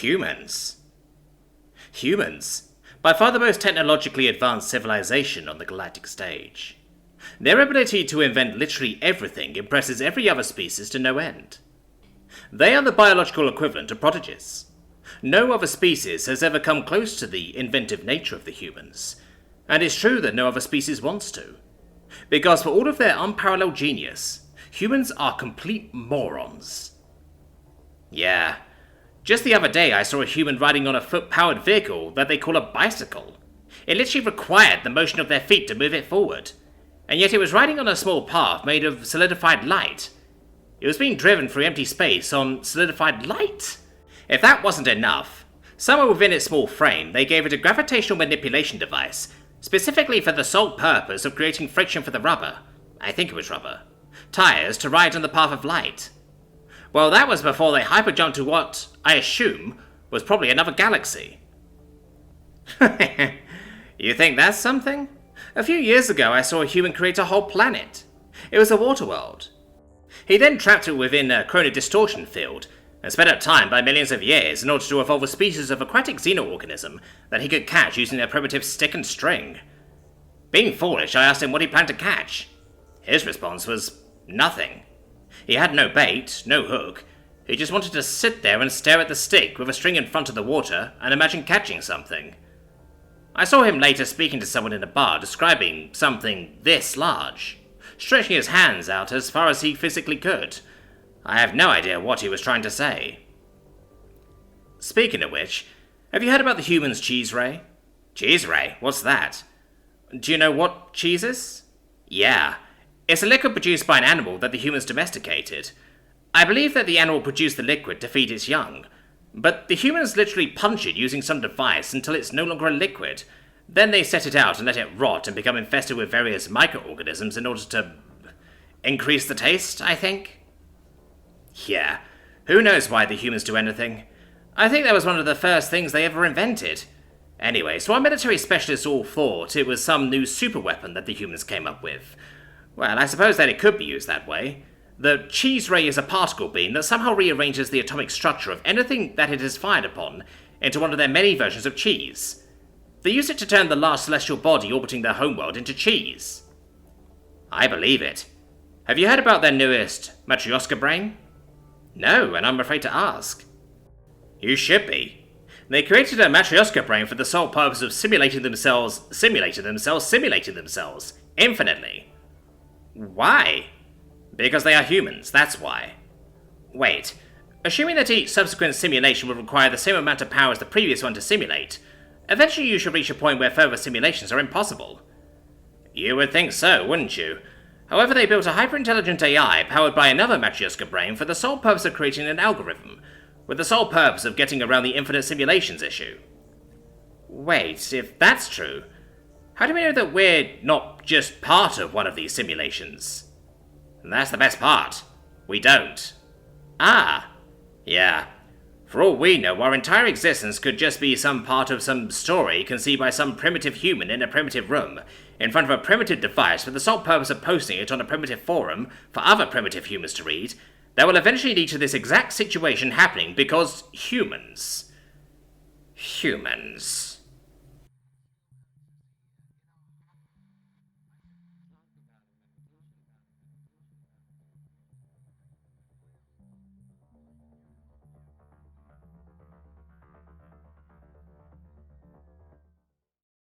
Humans. Humans, by far the most technologically advanced civilization on the galactic stage. Their ability to invent literally everything impresses every other species to no end. They are the biological equivalent of prodigies. No other species has ever come close to the inventive nature of the humans, and it's true that no other species wants to. Because for all of their unparalleled genius, humans are complete morons. Yeah, just the other day I saw a human riding on a foot-powered vehicle that they call a bicycle. It literally required the motion of their feet to move it forward, and yet it was riding on a small path made of solidified light. It was being driven through empty space on solidified light. If that wasn't enough, somewhere within its small frame they gave it a gravitational manipulation device, specifically for the sole purpose of creating friction for the rubber, I think it was rubber, tires to ride on the path of light. Well, that was before they hyperjumped to what, I assume, was probably another galaxy. You think that's something? A few years ago I saw a human create a whole planet. It was a water world. He then trapped it within a chronodistortion field, and sped up time by millions of years in order to evolve a species of aquatic xenoorganism that he could catch using a primitive stick and string. Being foolish, I asked him what he planned to catch. His response was nothing. He had no bait, no hook. He just wanted to sit there and stare at the stick with a string in front of the water and imagine catching something. I saw him later speaking to someone in a bar describing something this large, stretching his hands out as far as he physically could. I have no idea what he was trying to say. Speaking of which, have you heard about the human's cheese ray? Cheese ray? What's that? Do you know what cheese is? Yeah. It's a liquid produced by an animal that the humans domesticated. I believe that the animal produced the liquid to feed its young, but the humans literally punch it using some device until it's no longer a liquid. Then they set it out and let it rot and become infested with various microorganisms in order to increase the taste, I think. Yeah, who knows why the humans do anything? I think that was one of the first things they ever invented. Anyway, so our military specialists all thought it was some new super weapon that the humans came up with. Well, I suppose that it could be used that way. The cheese ray is a particle beam that somehow rearranges the atomic structure of anything that it is fired upon into one of their many versions of cheese. They use it to turn the large celestial body orbiting their homeworld into cheese. I believe it. Have you heard about their newest Matryoshka brain? No, and I'm afraid to ask. You should be. They created a Matryoshka brain for the sole purpose of simulating themselves, infinitely. Why? Because they are humans, that's why. Wait, assuming that each subsequent simulation would require the same amount of power as the previous one to simulate, eventually you should reach a point where further simulations are impossible. You would think so, wouldn't you? However, they built a hyper-intelligent AI powered by another Matryoshka brain for the sole purpose of creating an algorithm, with the sole purpose of getting around the infinite simulations issue. Wait, if that's true, how do we know that we're not just part of one of these simulations? And that's the best part. We don't. Ah, yeah. For all we know, our entire existence could just be some part of some story conceived by some primitive human in a primitive room, in front of a primitive device for the sole purpose of posting it on a primitive forum for other primitive humans to read, that will eventually lead to this exact situation happening because humans. Humans.